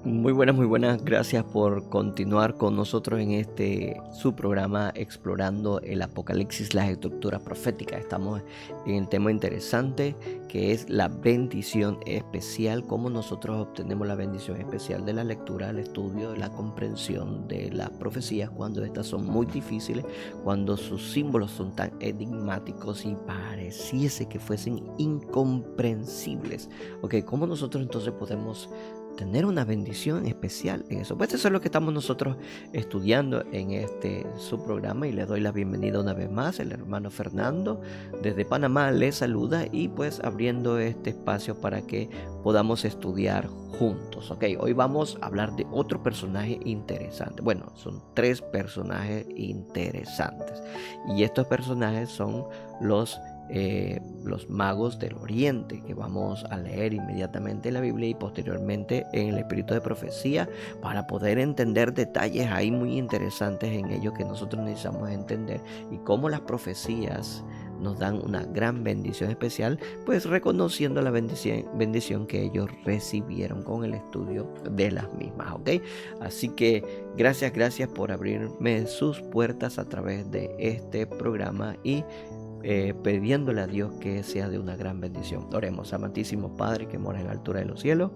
Muy buenas. Gracias por continuar con nosotros en su programa Explorando el Apocalipsis, las estructuras proféticas. Estamos en el tema interesante que es la bendición especial, cómo nosotros obtenemos la bendición especial de la lectura, el estudio, de la comprensión de las profecías cuando estas son muy difíciles, cuando sus símbolos son tan enigmáticos y pareciese que fuesen incomprensibles. ¿Cómo nosotros entonces podemos tener una bendición especial en eso? Pues eso es lo que estamos nosotros estudiando en su programa, y le doy la bienvenida una vez más. El hermano Fernando desde Panamá le saluda, y pues abriendo este espacio para que podamos estudiar juntos. Hoy vamos a hablar de otro personaje interesante. Bueno, son 3 personajes interesantes, y estos personajes son los magos del Oriente, que vamos a leer inmediatamente en la Biblia y posteriormente en el Espíritu de Profecía, para poder entender detalles ahí muy interesantes en ellos que nosotros necesitamos entender, y cómo las profecías nos dan una gran bendición especial, pues reconociendo la bendición que ellos recibieron con el estudio de las mismas. Así que gracias por abrirme sus puertas a través de este programa, y pidiéndole a Dios que sea de una gran bendición. Oremos. Amantísimo Padre que mora en la altura de los cielos,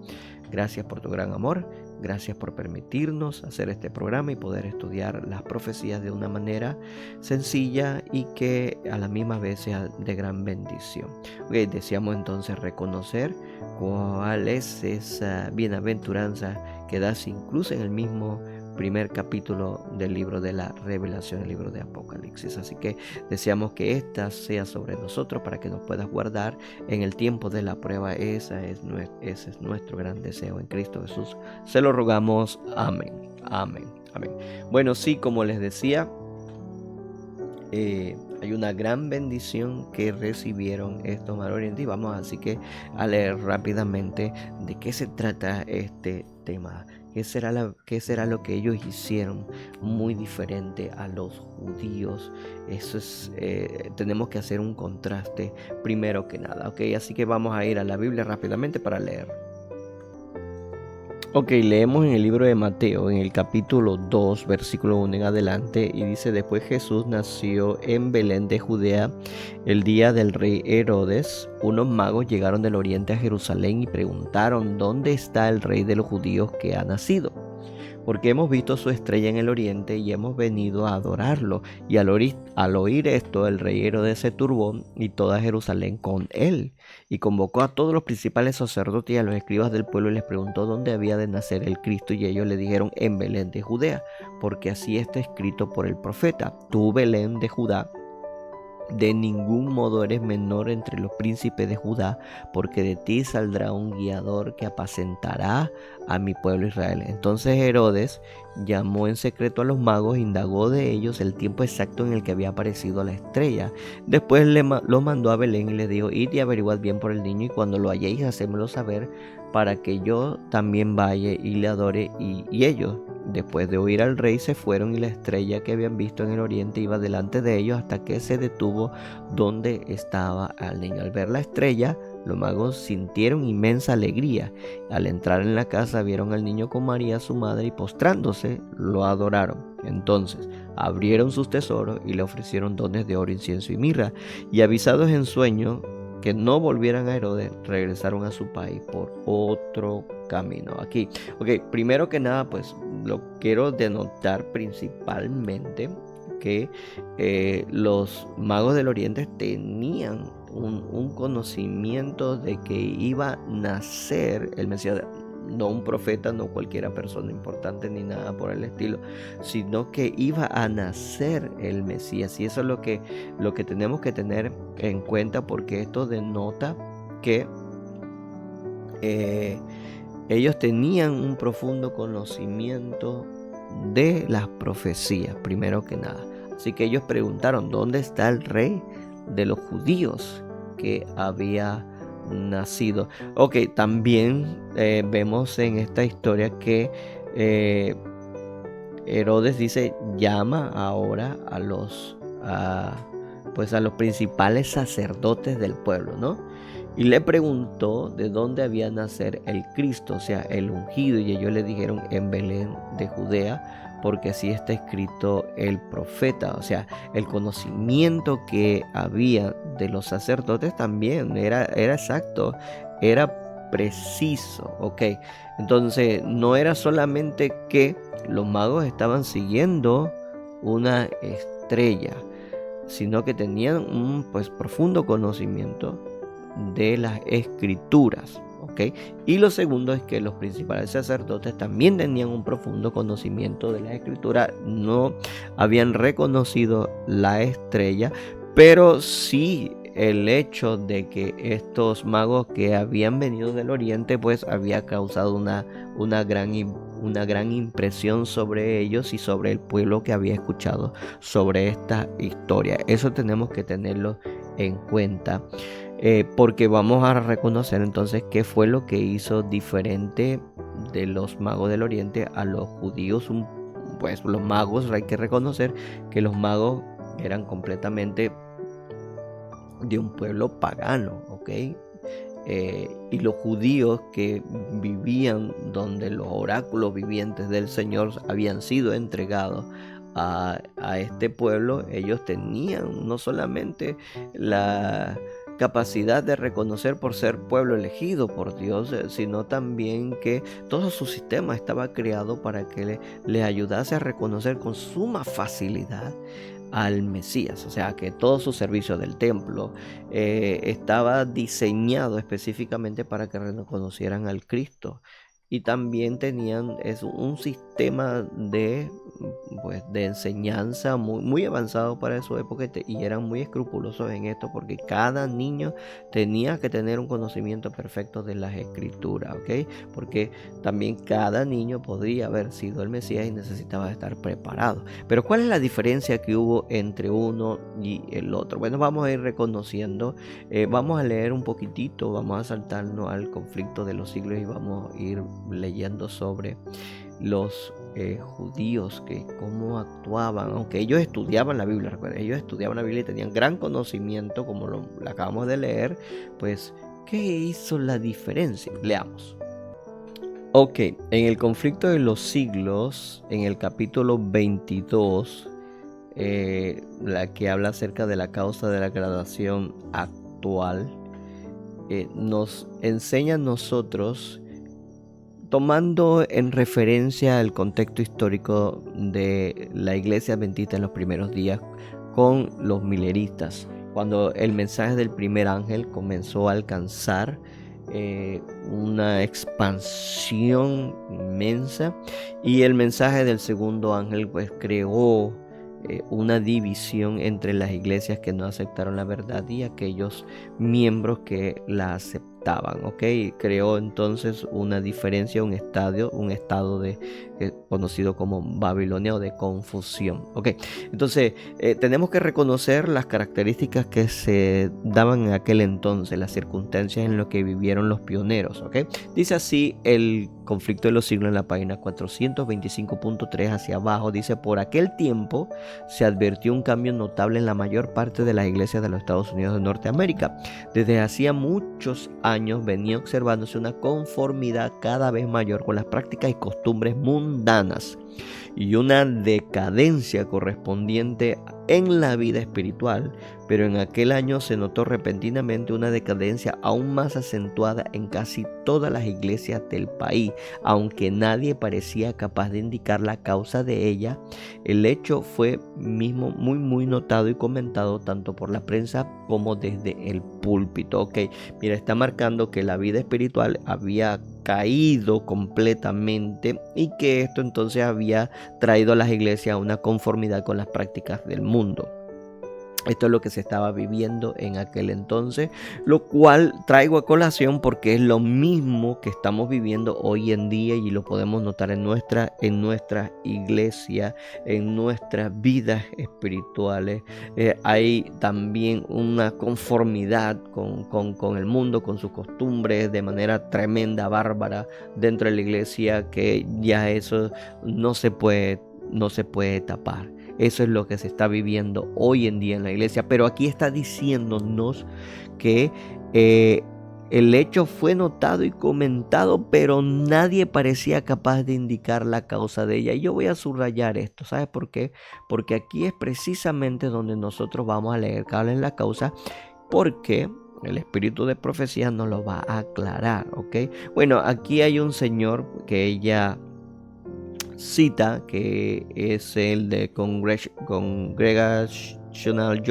gracias por tu gran amor, gracias por permitirnos hacer este programa y poder estudiar las profecías de una manera sencilla y que a la misma vez sea de gran bendición. Deseamos entonces reconocer cuál es esa bienaventuranza que das incluso en el mismo primer capítulo del libro de la Revelación, el libro de Apocalipsis. Así que deseamos que esta sea sobre nosotros para que nos puedas guardar en el tiempo de la prueba. Ese es nuestro gran deseo en Cristo Jesús. Se lo rogamos. Amén. Bueno, sí, como les decía, hay una gran bendición que recibieron estos magos orientales. Vamos así que a leer rápidamente de qué se trata este tema. ¿Qué será lo que ellos hicieron muy diferente a los judíos? Eso es, tenemos que hacer un contraste primero que nada. Así que vamos a ir a la Biblia rápidamente para leer. Leemos en el libro de Mateo, en el capítulo 2, versículo 1 en adelante, y dice: Después Jesús nació en Belén de Judea, el día del rey Herodes. Unos magos llegaron del oriente a Jerusalén y preguntaron: ¿Dónde está el rey de los judíos que ha nacido? Porque hemos visto su estrella en el oriente y hemos venido a adorarlo. Y al oír esto, el rey Herodes se turbó, y toda Jerusalén con él. Y convocó a todos los principales sacerdotes y a los escribas del pueblo, y les preguntó dónde había de nacer el Cristo. Y ellos le dijeron: en Belén de Judea, porque así está escrito por el profeta: Tú, Belén de Judá, de ningún modo eres menor entre los príncipes de Judá, porque de ti saldrá un guiador que apacentará a mi pueblo Israel. Entonces Herodes llamó en secreto a los magos, indagó de ellos el tiempo exacto en el que había aparecido la estrella. Después lo mandó a Belén y le dijo: Id y averiguad bien por el niño, y cuando lo halléis, hacémoslo saber, para que yo también vaya y le adore. Y ellos, después de oír al rey, se fueron, y la estrella que habían visto en el oriente iba delante de ellos hasta que se detuvo donde estaba el niño. Al ver la estrella, los magos sintieron inmensa alegría. Al entrar en la casa, vieron al niño con María su madre, y postrándose lo adoraron. Entonces abrieron sus tesoros y le ofrecieron dones de oro, incienso y mirra. Y avisados en sueño que no volvieran a Herodes, regresaron a su país por otro camino. Primero que nada, pues lo quiero denotar principalmente que los magos del oriente tenían un conocimiento de que iba a nacer el Mesías. No un profeta, no cualquiera persona importante ni nada por el estilo, sino que iba a nacer el Mesías. Y eso es lo que tenemos que tener en cuenta, porque esto denota que ellos tenían un profundo conocimiento de las profecías, primero que nada. Así que ellos preguntaron: ¿dónde está el rey de los judíos que había nacido? También vemos en esta historia que Herodes dice: llama ahora a los principales sacerdotes del pueblo, ¿no? y le preguntó de dónde había nacer el Cristo, o sea, el ungido, y ellos le dijeron en Belén de Judea, porque así está escrito el profeta. O sea, el conocimiento que había de los sacerdotes también era exacto, era preciso, ¿ok? Entonces no era solamente que los magos estaban siguiendo una estrella, sino que tenían un profundo conocimiento de las escrituras, ¿ok? Y lo segundo es que los principales sacerdotes también tenían un profundo conocimiento de la escritura. No habían reconocido la estrella, pero sí el hecho de que estos magos que habían venido del oriente pues había causado una gran impresión sobre ellos y sobre el pueblo que había escuchado sobre esta historia. Eso tenemos que tenerlo en cuenta, porque vamos a reconocer entonces qué fue lo que hizo diferente de los magos del oriente a los judíos. Pues los magos, hay que reconocer que los magos eran completamente de un pueblo pagano, ¿ok? Y los judíos que vivían donde los oráculos vivientes del Señor habían sido entregados a este pueblo, ellos tenían no solamente la capacidad de reconocer por ser pueblo elegido por Dios, sino también que todo su sistema estaba creado para que le ayudase a reconocer con suma facilidad al Mesías. O sea, que todo su servicio del templo estaba diseñado específicamente para que reconocieran al Cristo. Y también tenían un sistema de enseñanza muy avanzado para su época, y eran muy escrupulosos en esto, porque cada niño tenía que tener un conocimiento perfecto de las escrituras, ¿ok? Porque también cada niño podría haber sido el Mesías y necesitaba estar preparado. Pero ¿cuál es la diferencia que hubo entre uno y el otro? Bueno, vamos a ir reconociendo, vamos a leer un poquitito, vamos a saltarnos al conflicto de los siglos y vamos a ir leyendo sobre los judíos, que cómo actuaban, aunque ellos estudiaban la Biblia. Recuerden, ellos estudiaban la Biblia y tenían gran conocimiento, como lo acabamos de leer. Pues, ¿qué hizo la diferencia? Leamos. Ok, en el conflicto de los siglos, en el capítulo 22, la que habla acerca de la causa de la gradación actual, nos enseña a nosotros, tomando en referencia el contexto histórico de la iglesia adventista en los primeros días con los mileristas, cuando el mensaje del primer ángel comenzó a alcanzar una expansión inmensa, y el mensaje del segundo ángel pues creó una división entre las iglesias que no aceptaron la verdad y aquellos miembros que la aceptaban, ¿ok? Creó entonces una diferencia, un estado conocido como Babilonia, o de confusión, ¿ok? Entonces tenemos que reconocer las características que se daban en aquel entonces, las circunstancias en las que vivieron los pioneros, ¿ok? Dice así el conflicto de los siglos en la página 425.3 hacia abajo. Dice: por aquel tiempo se advirtió un cambio notable en la mayor parte de las iglesias de los Estados Unidos de Norteamérica. Desde hacía muchos años venía observándose una conformidad cada vez mayor con las prácticas y costumbres mundanas, y una decadencia correspondiente en la vida espiritual. Pero en aquel año se notó repentinamente una decadencia aún más acentuada en casi todas las iglesias del país, aunque nadie parecía capaz de indicar la causa de ella. El hecho fue mismo muy notado y comentado tanto por la prensa como desde el púlpito. Ok, mira, está marcando que la vida espiritual había caído completamente, y que esto entonces había traído a las iglesias a una conformidad con las prácticas del mundo. Esto es lo que se estaba viviendo en aquel entonces, lo cual traigo a colación porque es lo mismo que estamos viviendo hoy en día, y lo podemos notar en nuestra iglesia, en nuestras vidas espirituales. Hay también una conformidad con el mundo, con sus costumbres, de manera tremenda, bárbara, dentro de la iglesia, que ya eso no se puede tapar. Eso es lo que se está viviendo hoy en día en la iglesia. Pero aquí está diciéndonos que el hecho fue notado y comentado, pero nadie parecía capaz de indicar la causa de ella. Y yo voy a subrayar esto, ¿sabes por qué? Porque aquí es precisamente donde nosotros vamos a leer cuál es la causa, porque el espíritu de profecía nos lo va a aclarar, ¿ok? Bueno, aquí hay un señor que ella cita, que es el de Congregational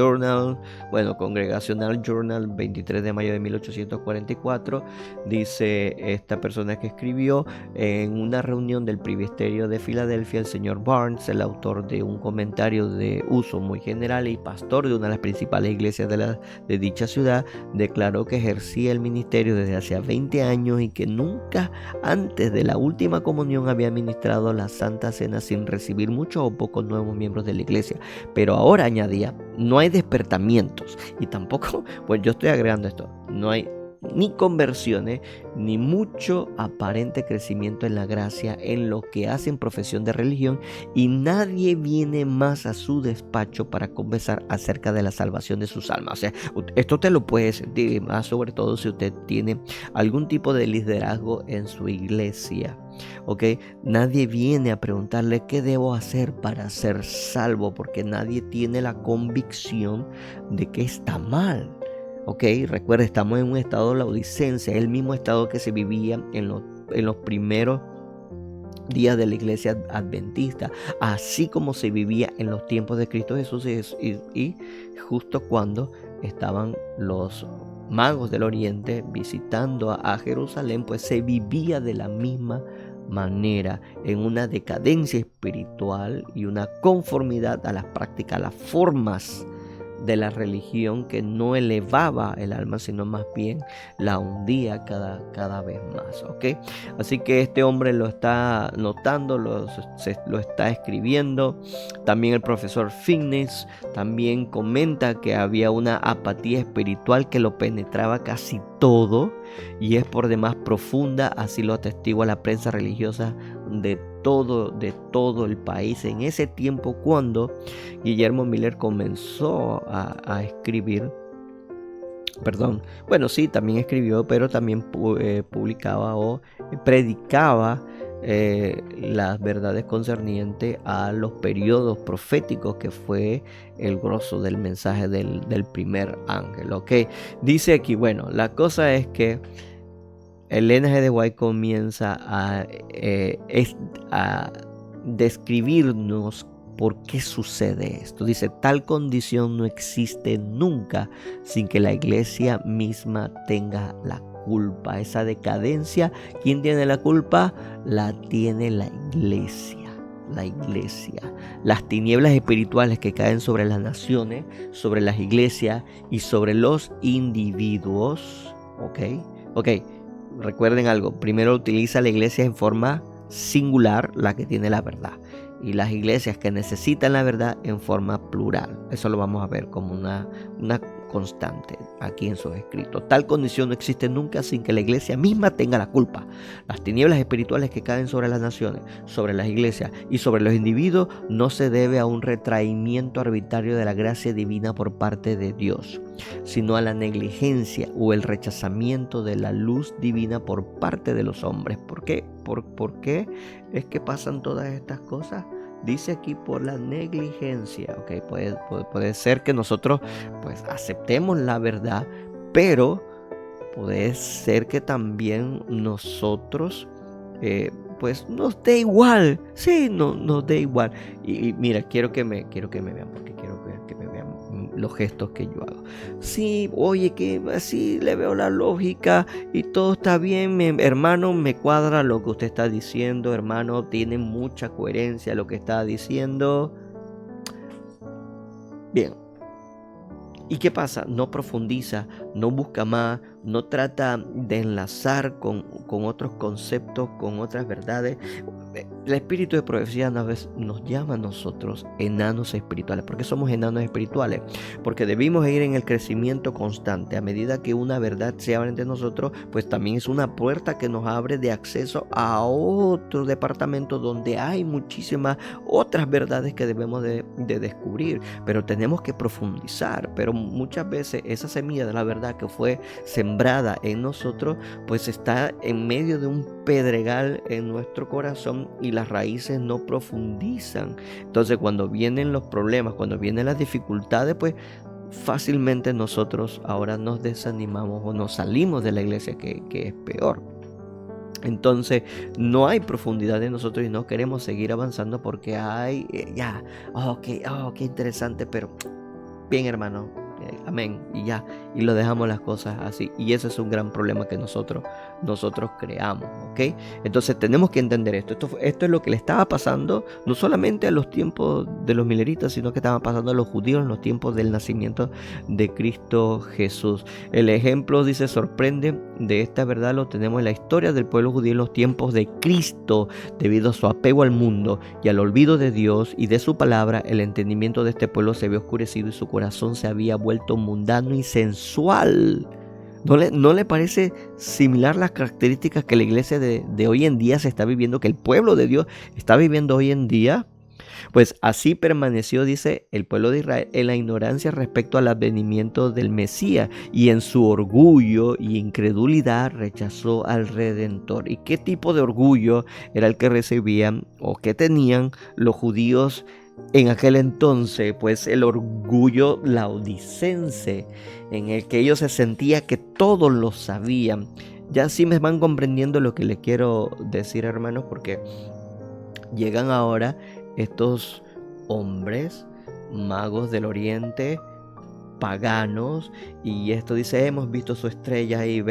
Journal, 23 de mayo de 1844. Dice esta persona que escribió: en una reunión del presbiterio de Filadelfia, el señor Barnes, el autor de un comentario de uso muy general y pastor de una de las principales iglesias de dicha ciudad, declaró que ejercía el ministerio desde hace 20 años y que nunca antes de la última comunión había ministrado la Santa Cena sin recibir muchos o pocos nuevos miembros de la iglesia. Pero ahora, añadía, no hay despertamientos y tampoco, pues yo estoy agregando esto, no hay ni conversiones, ni mucho aparente crecimiento en la gracia en los que hacen profesión de religión, y nadie viene más a su despacho para conversar acerca de la salvación de sus almas. O sea, esto te lo puede sentir, más sobre todo si usted tiene algún tipo de liderazgo en su iglesia. ¿Ok? Nadie viene a preguntarle qué debo hacer para ser salvo, porque nadie tiene la convicción de que está mal. Ok, recuerda, estamos en un estado laodicense, el mismo estado que se vivía en los primeros días de la iglesia adventista, así como se vivía en los tiempos de Cristo Jesús, y justo cuando estaban los magos del oriente visitando a Jerusalén, pues se vivía de la misma manera, en una decadencia espiritual y una conformidad a las prácticas, a las formas de la religión, que no elevaba el alma, sino más bien la hundía cada vez más, ¿ok? Así que este hombre lo está notando, lo está escribiendo. También el profesor Finney también comenta que había una apatía espiritual que lo penetraba casi todo y es por demás profunda, así lo atestigua la prensa religiosa de todo el país en ese tiempo, cuando Guillermo Miller comenzó a escribir. Bueno, sí, también escribió, pero también publicaba o predicaba las verdades concernientes a los periodos proféticos, que fue el grosso del mensaje del primer ángel, ¿ok? Dice aquí, bueno, la cosa es que Elena G. de White comienza a describirnos por qué sucede esto. Dice: tal condición no existe nunca sin que la iglesia misma tenga la culpa. Esa decadencia, ¿quién tiene la culpa? La tiene la iglesia. La iglesia. Las tinieblas espirituales que caen sobre las naciones, sobre las iglesias y sobre los individuos. Ok. Recuerden algo, primero utiliza la iglesia en forma singular, la que tiene la verdad, y las iglesias que necesitan la verdad en forma plural. Eso lo vamos a ver como una constante aquí en sus escritos. Tal condición no existe nunca sin que la iglesia misma tenga la culpa. Las tinieblas espirituales que caen sobre las naciones, sobre las iglesias y sobre los individuos no se debe a un retraimiento arbitrario de la gracia divina por parte de Dios, sino a la negligencia o el rechazamiento de la luz divina por parte de los hombres. ¿Por qué? ¿Por qué es que pasan todas estas cosas? Dice aquí: por la negligencia. Ok, puede ser que nosotros pues aceptemos la verdad, pero puede ser que también nosotros pues nos dé igual. Sí, nos dé igual. Y mira, quiero que me vean, porque quiero que me vean los gestos que yo hago. Sí, oye, que así le veo la lógica y todo está bien, hermano, me cuadra lo que usted está diciendo, hermano, tiene mucha coherencia lo que está diciendo. Bien. ¿Y qué pasa? No profundiza, no busca más, no trata de enlazar con otros conceptos, con otras verdades. El espíritu de profecía una vez nos llama a nosotros enanos espirituales. ¿Por qué somos enanos espirituales? Porque debimos ir en el crecimiento constante. A medida que una verdad se abre entre nosotros, pues también es una puerta que nos abre de acceso a otro departamento donde hay muchísimas otras verdades que debemos de descubrir. Pero tenemos que profundizar. Pero muchas veces esa semilla de la verdad que fue sembrada sembrada en nosotros, pues está en medio de un pedregal en nuestro corazón y las raíces no profundizan. Entonces, cuando vienen los problemas, cuando vienen las dificultades, pues fácilmente nosotros ahora nos desanimamos o nos salimos de la iglesia, que es peor. Entonces no hay profundidad en nosotros y no queremos seguir avanzando porque hay qué interesante, pero bien, hermano, amén, y ya, y lo dejamos las cosas así, y ese es un gran problema que nosotros creamos, ¿ok? Entonces tenemos que entender esto es lo que le estaba pasando no solamente a los tiempos de los mileritas, sino que estaba pasando a los judíos en los tiempos del nacimiento de Cristo Jesús. El ejemplo, dice, sorprende de esta verdad lo tenemos en la historia del pueblo judío en los tiempos de Cristo. Debido a su apego al mundo y al olvido de Dios y de su palabra, el entendimiento de este pueblo se había oscurecido y su corazón se había vuelto mundano y sensual. ¿No le parece similar las características que la iglesia de hoy en día se está viviendo, que el pueblo de Dios está viviendo hoy en día? Pues así permaneció, dice, el pueblo de Israel en la ignorancia respecto al advenimiento del Mesías, y en su orgullo y incredulidad rechazó al Redentor. ¿Y qué tipo de orgullo era el que recibían o que tenían los judíos en aquel entonces? Pues el orgullo laodicense, en el que ellos se sentían que todos lo sabían. Ya sí me van comprendiendo lo que les quiero decir, hermanos, porque llegan ahora estos hombres magos del oriente, paganos, y esto dice, hemos visto su estrella y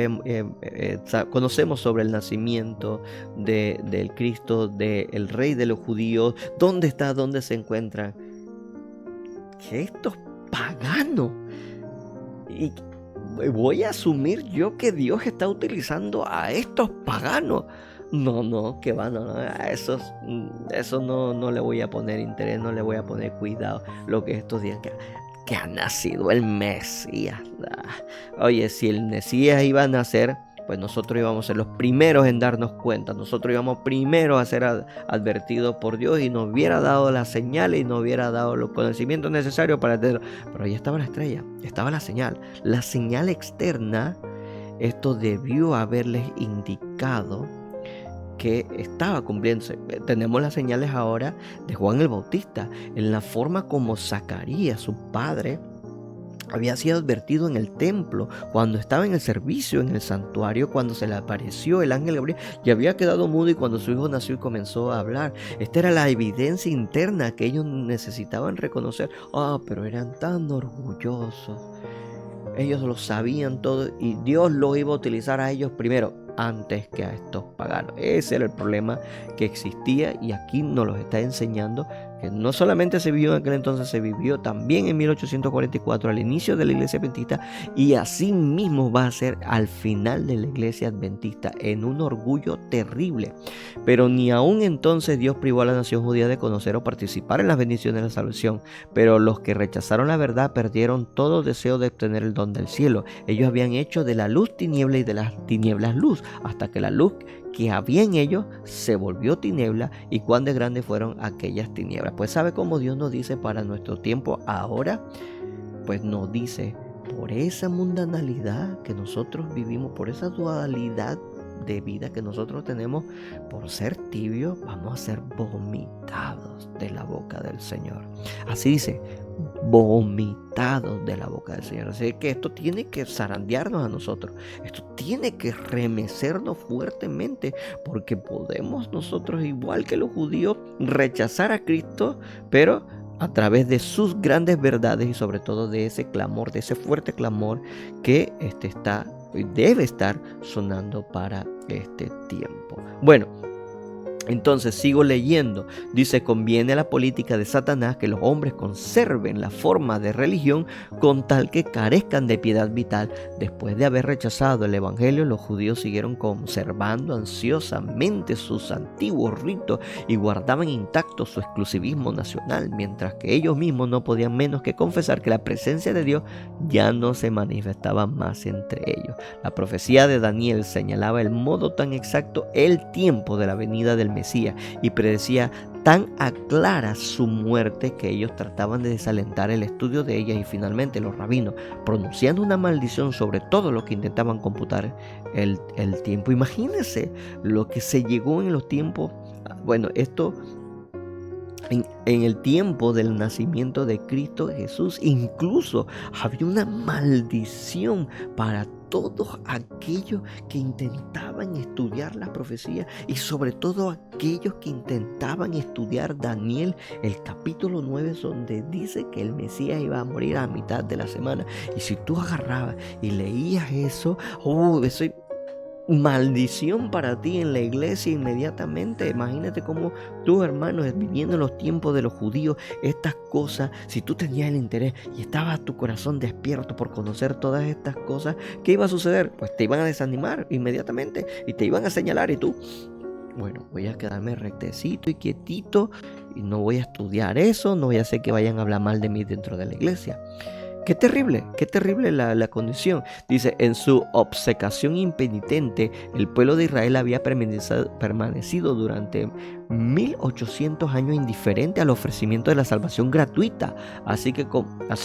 conocemos sobre el nacimiento del Cristo, del Rey de los judíos. ¿Dónde está? ¿Dónde se encuentra? ¿Qué estos paganos? Y voy a asumir yo que Dios está utilizando a estos paganos. No, que va, no, eso no le voy a poner interés, no le voy a poner cuidado. Lo que estos días que ha nacido el Mesías. Oye, si el Mesías iba a nacer, pues nosotros íbamos a ser los primeros en darnos cuenta. Nosotros íbamos primero a ser advertidos por Dios y nos hubiera dado las señales y nos hubiera dado los conocimientos necesarios para entenderlo. Pero ya estaba la estrella, estaba la señal externa. Esto debió haberles indicado que estaba cumpliéndose. Tenemos las señales ahora de Juan el Bautista, en la forma como Zacarías, su padre, había sido advertido en el templo, cuando estaba en el servicio, en el santuario, cuando se le apareció el ángel Gabriel, y había quedado mudo, y cuando su hijo nació y comenzó a hablar. Esta era la evidencia interna que ellos necesitaban reconocer. Pero eran tan orgullosos. Ellos lo sabían todo y Dios los iba a utilizar a ellos primero, antes que a estos paganos. Ese era el problema que existía, y aquí nos lo está enseñando, que no solamente se vivió en aquel entonces, se vivió también en 1844 al inicio de la iglesia adventista, y así mismo va a ser al final de la iglesia adventista, en un orgullo terrible. Pero ni aún entonces Dios privó a la nación judía de conocer o participar en las bendiciones de la salvación. Pero los que rechazaron la verdad perdieron todo deseo de obtener el don del cielo. Ellos habían hecho de la luz tiniebla y de las tinieblas luz, hasta que la luz que había en ellos se volvió tiniebla, y cuán de grandes fueron aquellas tinieblas. Pues ¿sabe cómo Dios nos dice para nuestro tiempo ahora? Pues nos dice, por esa mundanalidad que nosotros vivimos, por esa dualidad de vida que nosotros tenemos, por ser tibios, vamos a ser vomitados de la boca del Señor. Así dice, vomitados de la boca del Señor. Así que esto tiene que zarandearnos a nosotros. Esto tiene que remecernos fuertemente, porque podemos nosotros, igual que los judíos, rechazar a Cristo, pero a través de sus grandes verdades, y sobre todo de ese clamor, de ese fuerte clamor que debe estar sonando para este tiempo. Bueno, entonces sigo leyendo. Dice, conviene a la política de Satanás que los hombres conserven la forma de religión con tal que carezcan de piedad vital. Después de haber rechazado el evangelio, los judíos siguieron conservando ansiosamente sus antiguos ritos y guardaban intacto su exclusivismo nacional, mientras que ellos mismos no podían menos que confesar que la presencia de Dios ya no se manifestaba más entre ellos. La profecía de Daniel señalaba el modo tan exacto el tiempo de la venida del Mesías, y predecía tan aclara su muerte que ellos trataban de desalentar el estudio de ella, y finalmente los rabinos, pronunciando una maldición sobre todo lo que intentaban computar el tiempo. Imagínense lo que se llegó en los tiempos. Bueno, esto en el tiempo del nacimiento de Cristo Jesús, incluso había una maldición para todos aquellos que intentaban estudiar la profecía, y sobre todo aquellos que intentaban estudiar Daniel, el capítulo 9, donde dice que el Mesías iba a morir a mitad de la semana. Y si tú agarrabas y leías eso, eso maldición para ti en la iglesia inmediatamente. Imagínate cómo tus hermanos, viviendo en los tiempos de los judíos, estas cosas, si tú tenías el interés y estaba tu corazón despierto por conocer todas estas cosas, ¿qué iba a suceder? Pues te iban a desanimar inmediatamente y te iban a señalar, y tú, bueno, voy a quedarme rectecito y quietito y no voy a estudiar eso, no voy a hacer que vayan a hablar mal de mí dentro de la iglesia. Qué terrible la condición. Dice, en su obcecación impenitente, el pueblo de Israel había permanecido durante 1800 años indiferente al ofrecimiento de la salvación gratuita, así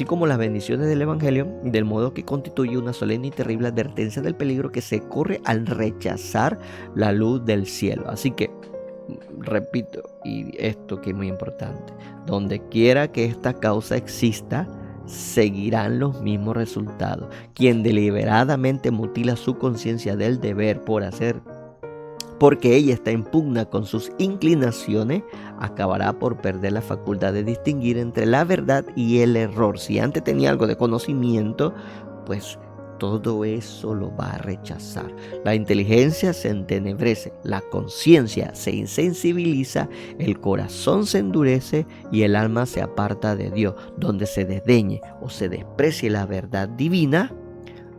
como las bendiciones del evangelio, del modo que constituye una solemne y terrible advertencia del peligro que se corre al rechazar la luz del cielo. Así que, repito, y esto que es muy importante, donde quiera que esta causa exista, seguirán los mismos resultados. Quien deliberadamente mutila su conciencia del deber por hacer, porque ella está en pugna con sus inclinaciones, acabará por perder la facultad de distinguir entre la verdad y el error. Si antes tenía algo de conocimiento, pues todo eso lo va a rechazar. La inteligencia se entenebrece, la conciencia se insensibiliza, el corazón se endurece y el alma se aparta de Dios. Donde se desdeñe o se desprecie la verdad divina,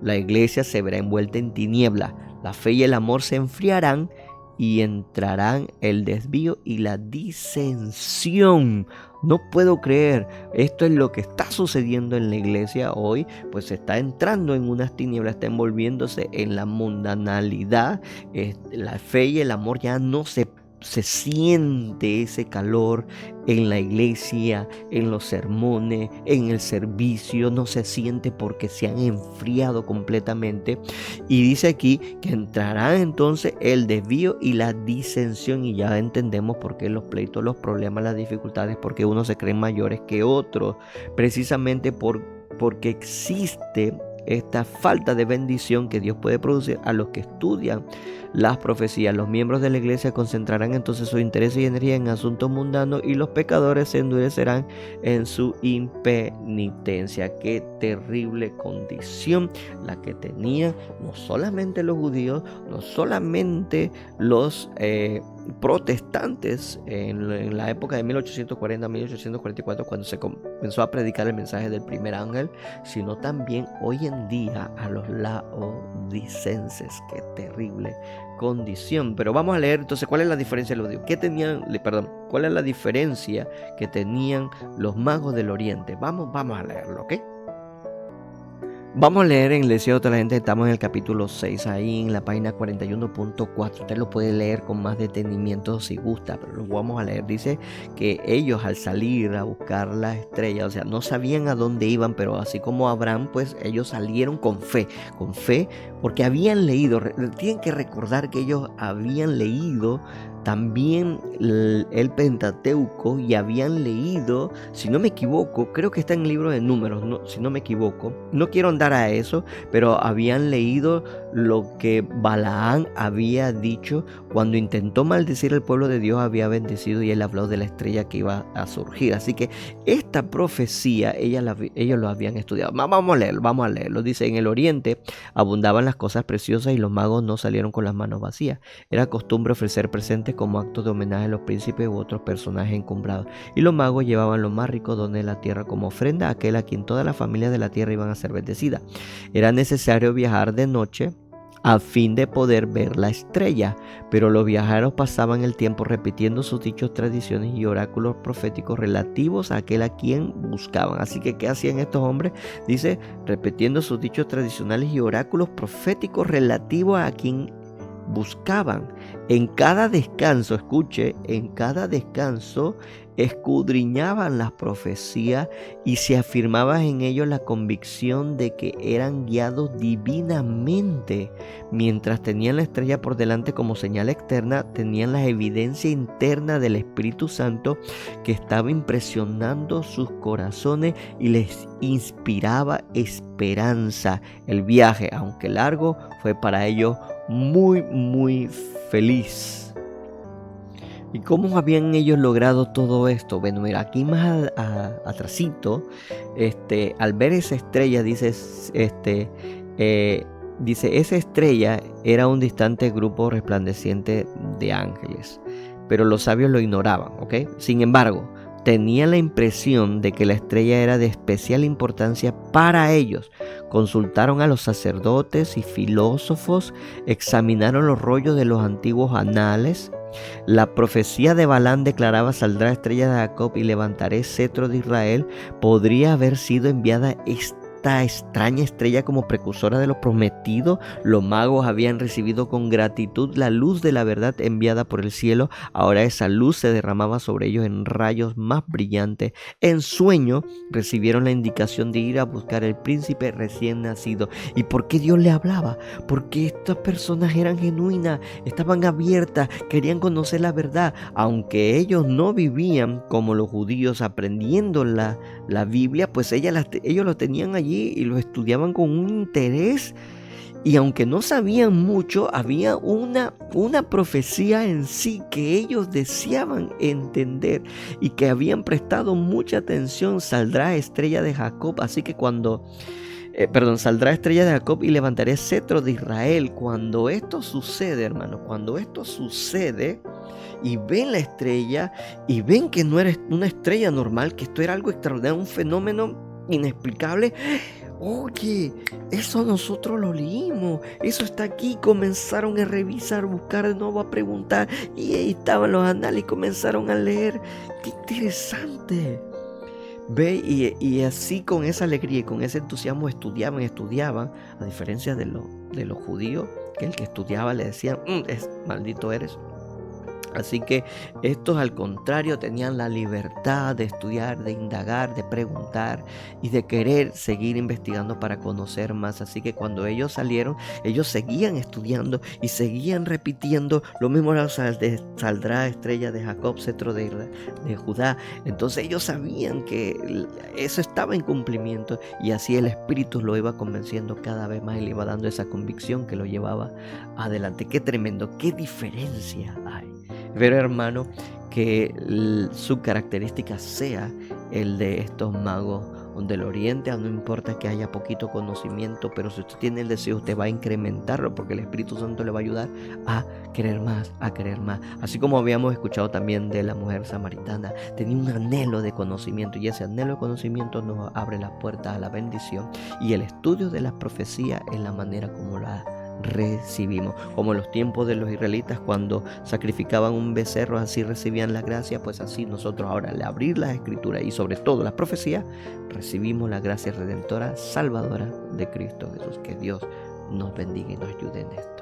la iglesia se verá envuelta en tiniebla. La fe y el amor se enfriarán y entrarán el desvío y la disensión. No puedo creer, esto es lo que está sucediendo en la iglesia hoy, pues se está entrando en unas tinieblas, está envolviéndose en la mundanalidad. La fe y el amor ya no se siente ese calor en la iglesia, en los sermones, en el servicio, no se siente porque se han enfriado completamente. Y dice aquí que entrará entonces el desvío y la disensión, y ya entendemos por qué los pleitos, los problemas, las dificultades, porque unos se creen mayores que otros, precisamente porque existe esta falta de bendición que Dios puede producir a los que estudian las profecías. Los miembros de la iglesia concentrarán entonces su interés y energía en asuntos mundanos, y los pecadores se endurecerán en su impenitencia. Qué terrible condición la que tenían no solamente los judíos, no solamente los protestantes en la época de 1840-1844, cuando se comenzó a predicar el mensaje del primer ángel, sino también hoy en día a los laodicenses. Qué terrible condición. Pero vamos a leer entonces cuál es la diferencia de los judíos. ¿Cuál es la diferencia que tenían los magos del oriente? Vamos a leerlo, ¿ok? Vamos a leer en el deseo de toda la gente. Estamos en el capítulo 6, ahí en la página 41.4. Usted lo puede leer con más detenimiento si gusta, pero lo vamos a leer. Dice que ellos, al salir a buscar la estrella, o sea, no sabían a dónde iban, pero así como Abraham, pues ellos salieron con fe, porque habían leído. Tienen que recordar que ellos habían leído también el Pentateuco, y habían leído, si no me equivoco, creo que está en el libro de Números, si no me equivoco, no quiero andar a eso, pero habían leído lo que Balaán había dicho cuando intentó maldecir al pueblo de Dios. Había bendecido y él habló de la estrella que iba a surgir. Así que esta profecía ellos lo habían estudiado. Vamos a leerlo. Dice: en el oriente abundaban las cosas preciosas y los magos no salieron con las manos vacías. Era costumbre ofrecer presentes como acto de homenaje a los príncipes u otros personajes encumbrados, y los magos llevaban los más ricos dones de la tierra como ofrenda a aquel a quien todas las familias de la tierra iban a ser bendecidas. Era necesario viajar de noche a fin de poder ver la estrella, pero los viajeros pasaban el tiempo repitiendo sus dichos, tradiciones y oráculos proféticos relativos a aquel a quien buscaban. Así que, ¿qué hacían estos hombres? Dice, repitiendo sus dichos tradicionales y oráculos proféticos relativos a quien buscaban. En cada descanso, escuche, en cada descanso escudriñaban las profecías y se afirmaba en ellos la convicción de que eran guiados divinamente. Mientras tenían la estrella por delante como señal externa, tenían la evidencia interna del Espíritu Santo que estaba impresionando sus corazones y les inspiraba esperanza. El viaje, aunque largo, fue para ellos muy feliz. ¿Y cómo habían ellos logrado todo esto? Bueno, mira, aquí más atrasito, al ver esa estrella, dice, esa estrella era un distante grupo resplandeciente de ángeles, pero los sabios lo ignoraban, ¿ok? Sin embargo, tenían la impresión de que la estrella era de especial importancia para ellos. Consultaron a los sacerdotes y filósofos, examinaron los rollos de los antiguos anales. La profecía de Balaam declaraba: saldrá estrella de Jacob y levantaré cetro de Israel. Podría haber sido enviada esta extraña estrella como precursora de lo prometido. Los magos habían recibido con gratitud la luz de la verdad enviada por el cielo. Ahora esa luz se derramaba sobre ellos en rayos más brillantes. En sueño recibieron la indicación de ir a buscar el príncipe recién nacido. ¿Y por qué Dios le hablaba? Porque estas personas eran genuinas, estaban abiertas, querían conocer la verdad. Aunque ellos no vivían como los judíos aprendiendo la Biblia, pues ellos lo tenían allí y lo estudiaban con un interés. Y aunque no sabían mucho, había una profecía en sí que ellos deseaban entender y que habían prestado mucha atención. Saldrá estrella de Jacob. Así que saldrá estrella de Jacob y levantaré cetro de Israel. Cuando esto sucede, hermano, cuando esto sucede y ven la estrella y ven que no era una estrella normal, que esto era algo extraordinario, un fenómeno inexplicable. Oye, eso nosotros lo leímos, eso está aquí. Comenzaron a revisar, buscar de nuevo, a preguntar, y ahí estaban los anales y comenzaron a leer. ¡Qué interesante! Ve, y así con esa alegría y con ese entusiasmo estudiaban, a diferencia de los judíos, que el que estudiaba le decían, maldito eres. Así que estos, al contrario, tenían la libertad de estudiar, de indagar, de preguntar y de querer seguir investigando para conocer más. Así que cuando ellos salieron, ellos seguían estudiando y seguían repitiendo lo mismo: saldrá estrella de Jacob, cetro de Judá. Entonces ellos sabían que eso estaba en cumplimiento, y así el Espíritu lo iba convenciendo cada vez más y le iba dando esa convicción que lo llevaba adelante. Qué tremendo, qué diferencia hay. Pero, hermano, que su característica sea el de estos magos del oriente. No importa que haya poquito conocimiento, pero si usted tiene el deseo, usted va a incrementarlo, porque el Espíritu Santo le va a ayudar a querer más, a querer más. Así como habíamos escuchado también de la mujer samaritana, tenía un anhelo de conocimiento, y ese anhelo de conocimiento nos abre las puertas a la bendición, y el estudio de las profecías es la manera como la recibimos. Como en los tiempos de los israelitas, cuando sacrificaban un becerro, así recibían la gracia. Pues así nosotros ahora, al abrir las escrituras y sobre todo las profecías, recibimos la gracia redentora, salvadora de Cristo Jesús. Que Dios nos bendiga y nos ayude en esto.